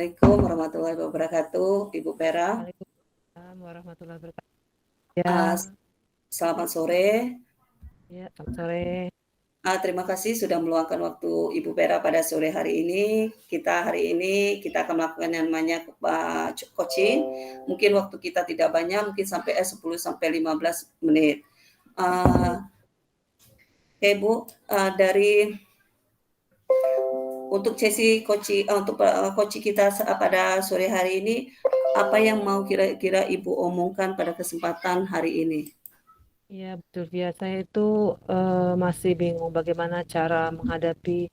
Assalamualaikum warahmatullahi wabarakatuh, Ibu Vera. Waalaikumsalam warahmatullahi wabarakatuh. Ya, Uh, Selamat sore. ya, selamat sore. Terima kasih sudah meluangkan waktu Ibu Vera pada sore hari ini. Hari ini kita akan melakukan yang namanya coaching. Mungkin waktu kita tidak banyak, mungkin sampai 10 sampai 15 menit. Bu, dari untuk sesi coaching kita pada sore hari ini, apa yang mau kira-kira Ibu omongkan pada kesempatan hari ini? Ya, betul. Saya itu masih bingung bagaimana cara menghadapi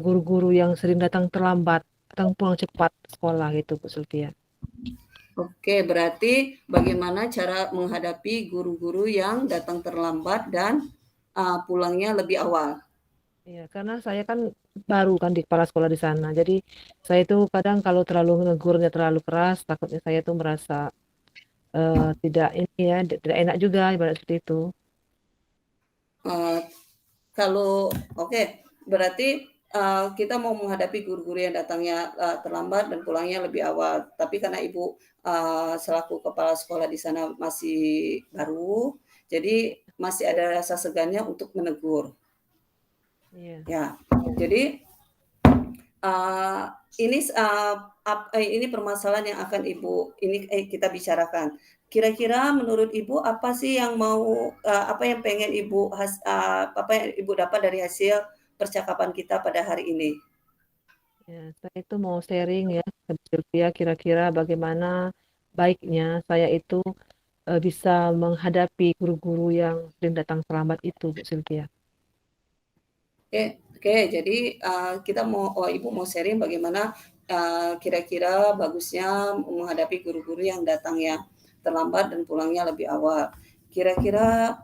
guru-guru yang sering datang terlambat, datang pulang cepat sekolah gitu, Bu Sylvia. Oke, berarti bagaimana cara menghadapi guru-guru yang datang terlambat dan pulangnya lebih awal? Ya, karena saya kan baru kan di kepala sekolah di sana. Jadi saya itu kadang kalau terlalu negurnya terlalu keras, takutnya saya tuh merasa tidak ini ya, tidak enak juga ibarat seperti itu. Uh, Kalau oke, berarti kita mau menghadapi guru-guru yang datangnya terlambat dan pulangnya lebih awal. Tapi karena Ibu selaku kepala sekolah di sana masih baru, jadi masih ada rasa segannya untuk menegur. Iya. Ya, jadi ini permasalahan yang akan kita bicarakan. Kira-kira menurut Ibu apa sih yang apa yang pengen apa yang Ibu dapat dari hasil percakapan kita pada hari ini? Ya, saya itu mau sharing ya, ke Sylvia kira-kira bagaimana baiknya saya itu bisa menghadapi guru-guru yang sering datang terlambat itu, Bu Sylvia. Oke, jadi Ibu mau sharing bagaimana kira-kira bagusnya menghadapi guru-guru yang datangnya terlambat dan pulangnya lebih awal. Kira-kira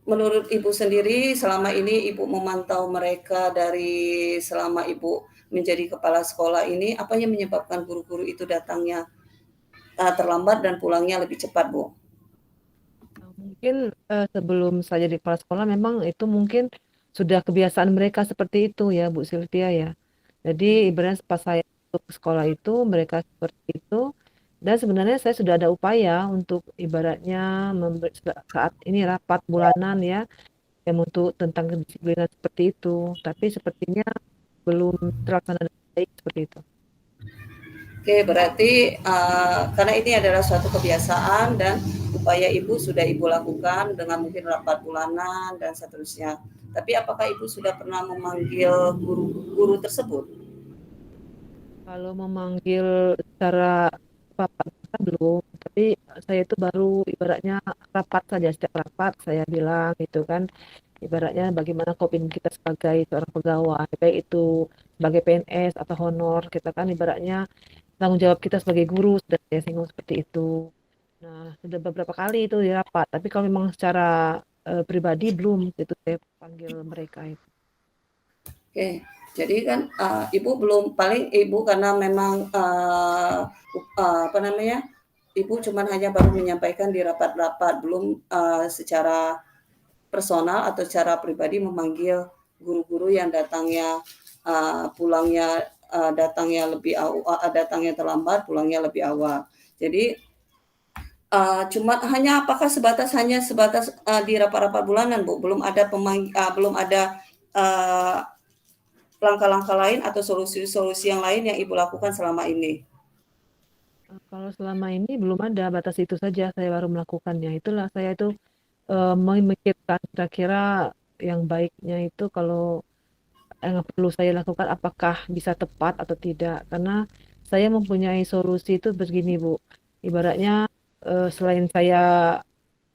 menurut Ibu sendiri selama ini Ibu memantau mereka dari selama Ibu menjadi kepala sekolah ini, apa yang menyebabkan guru-guru itu datangnya terlambat dan pulangnya lebih cepat, Bu? Mungkin sebelum saya di kepala sekolah memang itu mungkin sudah kebiasaan mereka seperti itu ya, Bu Sylvia ya. Jadi ibaratnya pas saya masuk ke sekolah itu mereka seperti itu dan sebenarnya saya sudah ada upaya untuk ibaratnya saat ini rapat bulanan ya yang untuk tentang kedisiplinan seperti itu. Tapi sepertinya belum terlaksana dengan baik seperti itu. Oke, berarti karena ini adalah suatu kebiasaan dan upaya Ibu sudah Ibu lakukan dengan mungkin rapat bulanan dan seterusnya. Tapi apakah Ibu sudah pernah memanggil guru-guru tersebut? Kalau memanggil secara papat kan belum, tapi saya itu baru ibaratnya rapat saja, setiap rapat saya bilang gitu kan, ibaratnya bagaimana komitmen kita sebagai seorang pegawai, baik itu sebagai PNS atau honor, kita kan ibaratnya tanggung jawab kita sebagai guru, sudah saya singgung seperti itu. Nah, sudah beberapa kali itu di rapat, tapi kalau memang secara pribadi belum, itu saya panggil mereka itu. Oke, jadi kan Ibu belum paling Ibu karena memang apa namanya, Ibu cuman hanya baru menyampaikan di rapat-rapat, belum secara personal atau secara pribadi memanggil guru-guru yang datangnya terlambat, pulangnya lebih awal. Jadi hanya sebatas di rapat-rapat bulanan, Bu. Belum ada langkah-langkah lain atau solusi-solusi yang lain yang Ibu lakukan selama ini. Kalau selama ini belum ada, batas itu saja saya baru melakukannya. Itulah saya itu memikirkan kira-kira yang baiknya itu kalau yang perlu saya lakukan apakah bisa tepat atau tidak. Karena saya mempunyai solusi itu begini, Bu. Ibaratnya selain saya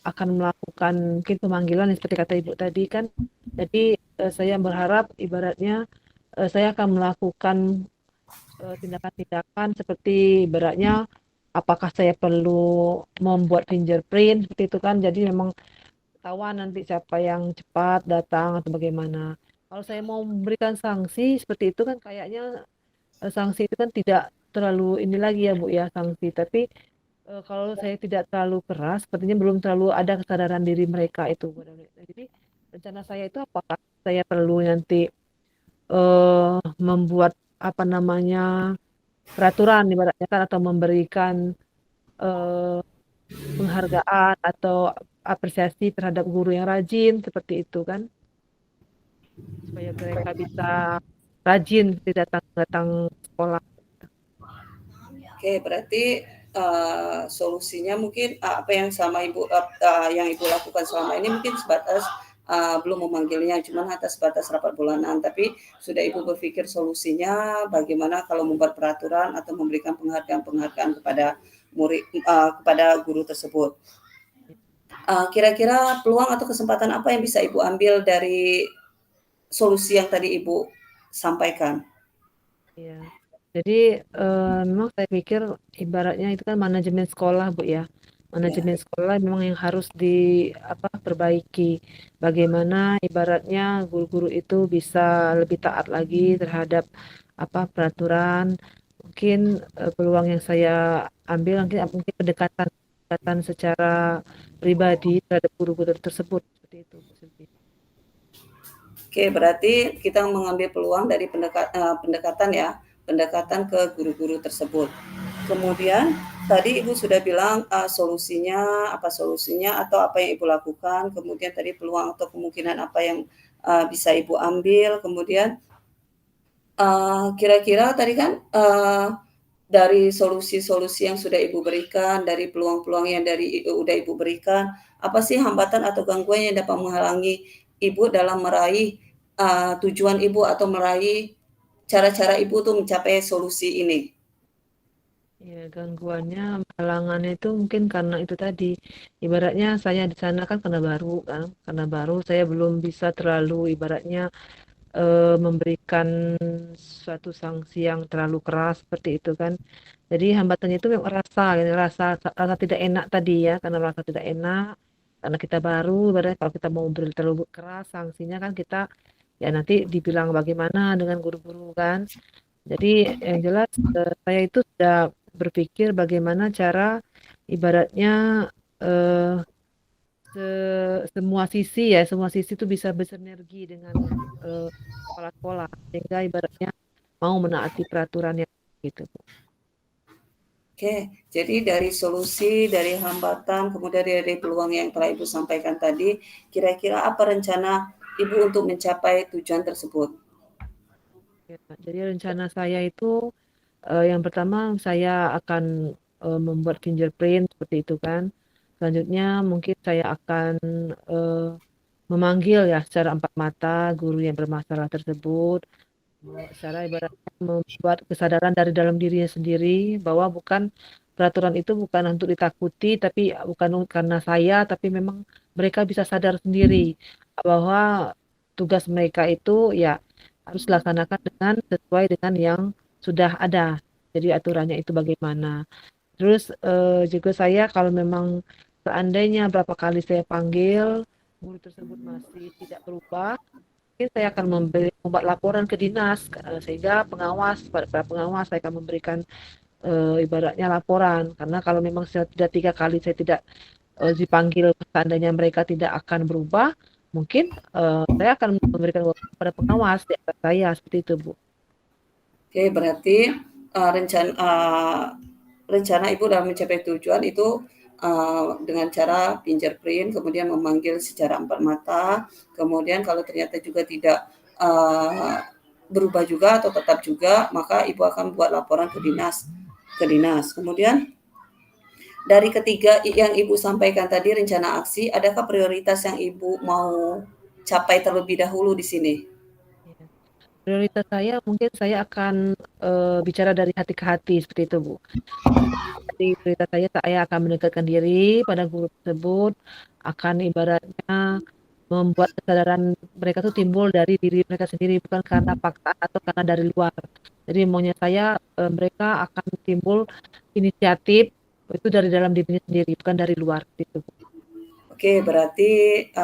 akan melakukan mungkin pemanggilan yang seperti kata Ibu tadi kan, jadi saya berharap ibaratnya saya akan melakukan tindakan-tindakan seperti ibaratnya apakah saya perlu membuat fingerprint seperti itu kan, jadi memang ketahuan nanti siapa yang cepat datang atau bagaimana. Kalau saya mau memberikan sanksi seperti itu kan kayaknya sanksi itu kan tidak terlalu ini lagi ya Bu ya sanksi, tapi kalau saya tidak terlalu keras sepertinya belum terlalu ada kesadaran diri mereka itu. Jadi rencana saya itu apakah saya perlu nanti membuat apa namanya, peraturan ibaratnya kan atau memberikan, eee, penghargaan atau apresiasi terhadap guru yang rajin, seperti itu kan. Supaya mereka bisa rajin datang datang sekolah. Oke, berarti, solusinya mungkin, apa yang sama Ibu yang Ibu lakukan selama ini mungkin sebatas, belum memanggilnya, cuman hanya sebatas rapat bulanan, tapi sudah Ibu berpikir solusinya bagaimana kalau membuat peraturan atau memberikan penghargaan-penghargaan kepada kepada guru tersebut. Kira-kira peluang atau kesempatan apa yang bisa Ibu ambil dari solusi yang tadi Ibu sampaikan? Iya. Jadi, memang saya pikir ibaratnya itu kan manajemen sekolah, Bu, ya. Ya, Manajemen sekolah memang yang harus perbaiki. Bagaimana ibaratnya guru-guru itu bisa lebih taat lagi terhadap peraturan. Mungkin, peluang yang saya ambil mungkin pendekatan pendekatan secara pribadi terhadap guru-guru tersebut, seperti itu, Bu Sylvie. oke, berarti kita mengambil peluang dari pendekatan ya, pendekatan ke guru-guru tersebut. Kemudian tadi Ibu sudah bilang, solusinya, apa solusinya atau apa yang Ibu lakukan, kemudian tadi peluang atau kemungkinan apa yang, bisa Ibu ambil, kemudian, kira-kira tadi kan, dari solusi-solusi yang sudah Ibu berikan, dari peluang-peluang yang udah Ibu berikan, apa sih hambatan atau gangguan yang dapat menghalangi Ibu dalam meraih, tujuan Ibu atau meraih cara-cara Ibu untuk mencapai solusi ini? Ya, gangguannya, halangannya itu mungkin karena itu tadi. Ibaratnya saya di sana kan karena baru kan, karena baru saya belum bisa terlalu ibaratnya memberikan suatu sanksi yang terlalu keras seperti itu kan. Jadi hambatannya itu memang rasa, gitu, rasa tidak enak tadi ya, karena rasa tidak enak, karena kita baru, ibaratnya kalau kita mau beri terlalu keras sanksinya kan kita ya nanti dibilang bagaimana dengan guru-guru kan. Jadi yang jelas saya itu sudah berpikir bagaimana cara ibaratnya eh, semua sisi itu bisa bersinergi dengan kepala sekolah sehingga ibaratnya mau menaati peraturan yang gitu. Oke, jadi dari solusi, dari hambatan, kemudian dari peluang yang telah Ibu sampaikan tadi, kira-kira apa rencana Ibu untuk mencapai tujuan tersebut? Ya, jadi rencana saya itu yang pertama saya akan membuat fingerprint seperti itu kan. Selanjutnya mungkin saya akan eh, memanggil ya secara empat mata guru yang bermasalah tersebut, secara ibaratnya membuat kesadaran dari dalam dirinya sendiri bahwa peraturan itu bukan untuk ditakuti, tapi bukan karena saya, tapi memang mereka bisa sadar sendiri bahwa tugas mereka itu ya harus dilaksanakan sesuai dengan yang sudah ada. Jadi aturannya itu bagaimana. Terus juga saya kalau memang seandainya berapa kali saya panggil, guru tersebut masih tidak berubah, mungkin saya akan membuat laporan ke dinas, sehingga pada para pengawas saya akan memberikan ibaratnya laporan. Karena kalau memang sudah 3 kali saya tidak dipanggil, seandainya mereka tidak akan berubah, mungkin saya akan memberikan laporan pada pengawas di atas saya, seperti itu, Bu. Oke, berarti rencana Ibu dalam mencapai tujuan itu dengan cara fingerprint, kemudian memanggil secara empat mata, kemudian kalau ternyata juga tidak berubah juga atau tetap juga, maka Ibu akan buat laporan ke dinas. Kemudian dari ketiga yang Ibu sampaikan tadi rencana aksi, adakah prioritas yang Ibu mau capai terlebih dahulu di sini? Ya. Prioritas saya mungkin saya akan bicara dari hati ke hati seperti itu, Bu. Jadi prioritas saya akan mendekatkan diri pada guru tersebut, akan ibaratnya membuat kesadaran mereka tuh timbul dari diri mereka sendiri, bukan karena paksaan atau karena dari luar. Jadi maunya saya mereka akan timbul inisiatif itu dari dalam dirinya sendiri, bukan dari luar gitu. Oke, berarti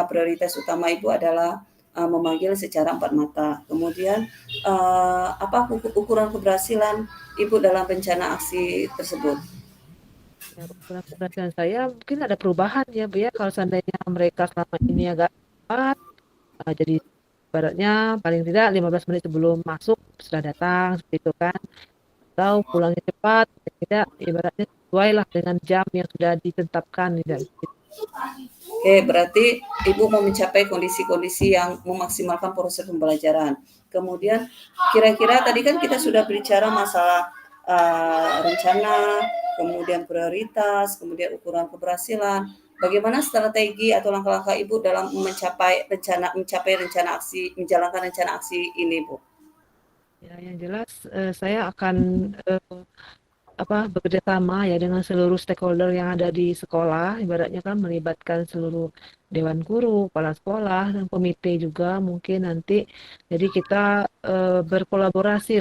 prioritas utama Ibu adalah memanggil secara empat mata. Kemudian apa ukuran keberhasilan Ibu dalam rencana aksi tersebut? Ya, ukuran keberhasilan saya mungkin ada perubahan ya, Bu ya. Kalau seandainya mereka selama ini agak cepat, jadi ibaratnya paling tidak 15 menit sebelum masuk sudah datang seperti itu kan. Atau pulangnya cepat, tidak ibaratnya sesuai lah dengan jam yang sudah ditetapkan tidak. Oke, berarti Ibu mau mencapai kondisi-kondisi yang memaksimalkan proses pembelajaran. Kemudian kira-kira tadi kan kita sudah berbicara masalah rencana, kemudian prioritas, kemudian ukuran keberhasilan. Bagaimana strategi atau langkah-langkah Ibu dalam mencapai rencana aksi, menjalankan rencana aksi ini, Bu? Ya, yang jelas saya akan bekerja sama ya dengan seluruh stakeholder yang ada di sekolah, ibaratnya kan melibatkan seluruh dewan guru, kepala sekolah, dan komite juga mungkin nanti. Jadi kita berkolaborasi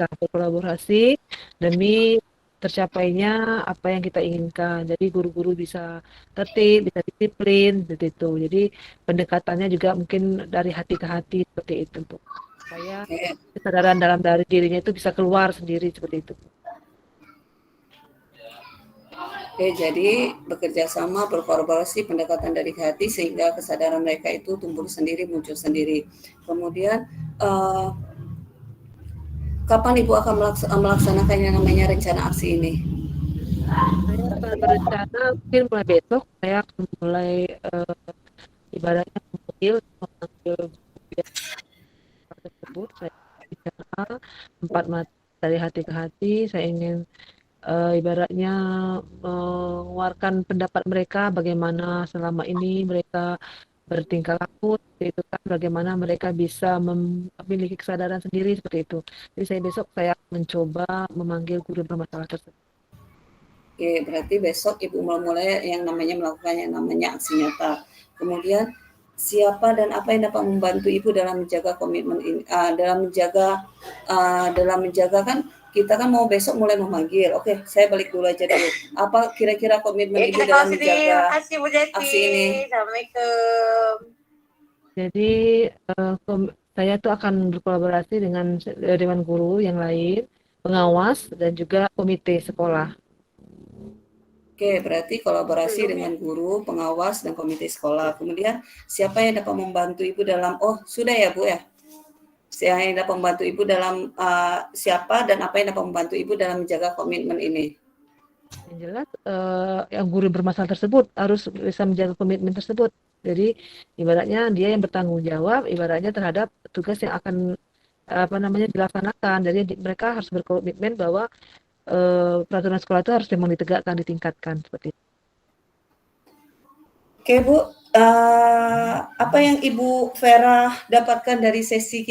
demi tercapainya apa yang kita inginkan. Jadi guru-guru bisa tertib, bisa disiplin, seperti itu. Jadi pendekatannya juga mungkin dari hati ke hati seperti itu, Bu. Supaya Oke, kesadaran dalam dari dirinya itu bisa keluar sendiri seperti itu. Oke, jadi bekerja sama, berkolaborasi, pendekatan dari hati sehingga kesadaran mereka itu tumbuh sendiri, muncul sendiri. Kemudian kapan Ibu akan melaksanakan yang namanya rencana aksi ini? Saya akan berencana mungkin mulai besok saya akan mulai ibaratnya memanggil yang tersebut. Saya bicara empat mata dari hati ke hati. Saya ingin ibaratnya mengeluarkan pendapat mereka bagaimana selama ini mereka bertingkah laku seperti itu kan, bagaimana mereka bisa memiliki kesadaran sendiri seperti itu. Jadi saya besok saya akan mencoba memanggil guru bermasalah tersebut. Oke, berarti besok Ibu mulai yang namanya melakukan yang namanya aksi nyata. Kemudian siapa dan apa yang dapat membantu Ibu dalam menjaga komitmen ini, dalam menjaga kan kita kan mau besok mulai memanggil. Oke, saya balik dulu aja dulu. Apa kira-kira komitmen Ibu dalam menjaga aksi ini? Assalamualaikum. Jadi saya tuh akan berkolaborasi dengan dewan guru yang lain, pengawas dan juga komite sekolah. Oke, berarti kolaborasi dengan guru, pengawas, dan komite sekolah. Kemudian siapa yang dapat membantu Ibu dalam, oh sudah ya Bu ya, siapa yang dapat membantu Ibu dalam siapa dan apa yang dapat membantu Ibu dalam menjaga komitmen ini? Yang jelas yang guru bermasalah tersebut harus bisa menjaga komitmen tersebut. Jadi ibaratnya dia yang bertanggung jawab, ibaratnya terhadap tugas yang akan dilaksanakan. Jadi mereka harus berkomitmen bahwa peraturan sekolah itu harus memang ditegakkan, ditingkatkan seperti itu. Oke Bu, apa yang Ibu Vera dapatkan dari sesi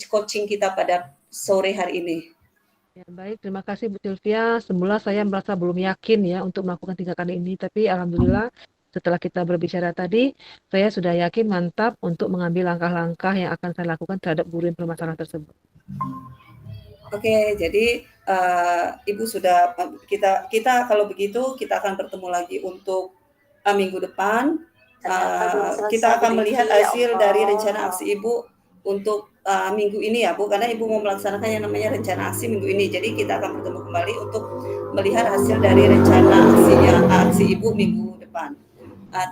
coaching kita pada sore hari ini? Ya, baik, terima kasih Bu Sylvia. Semula saya merasa belum yakin ya untuk melakukan tindakan ini, tapi alhamdulillah setelah kita berbicara tadi, saya sudah yakin mantap untuk mengambil langkah-langkah yang akan saya lakukan terhadap guru yang bermasalah tersebut. Oke, jadi Ibu sudah kita kalau begitu kita akan bertemu lagi untuk minggu depan. Kita akan melihat hasil dari rencana aksi Ibu untuk minggu ini ya Bu, karena Ibu mau melaksanakan yang namanya rencana aksi minggu ini. Jadi kita akan bertemu kembali untuk melihat hasil dari rencana aksi Ibu minggu depan.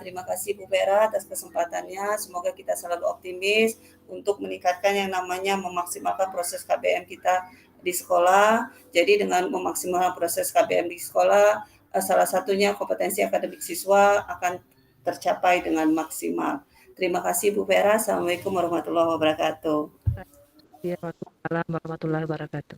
Terima kasih Bu Vera atas kesempatannya. Semoga kita selalu optimis untuk meningkatkan yang namanya memaksimalkan proses KBM kita di sekolah. Jadi dengan memaksimalkan proses KBM di sekolah, salah satunya kompetensi akademik siswa akan tercapai dengan maksimal. Terima kasih Bu Vera. Assalamualaikum warahmatullahi wabarakatuh. Waalaikumsalam warahmatullahi wabarakatuh.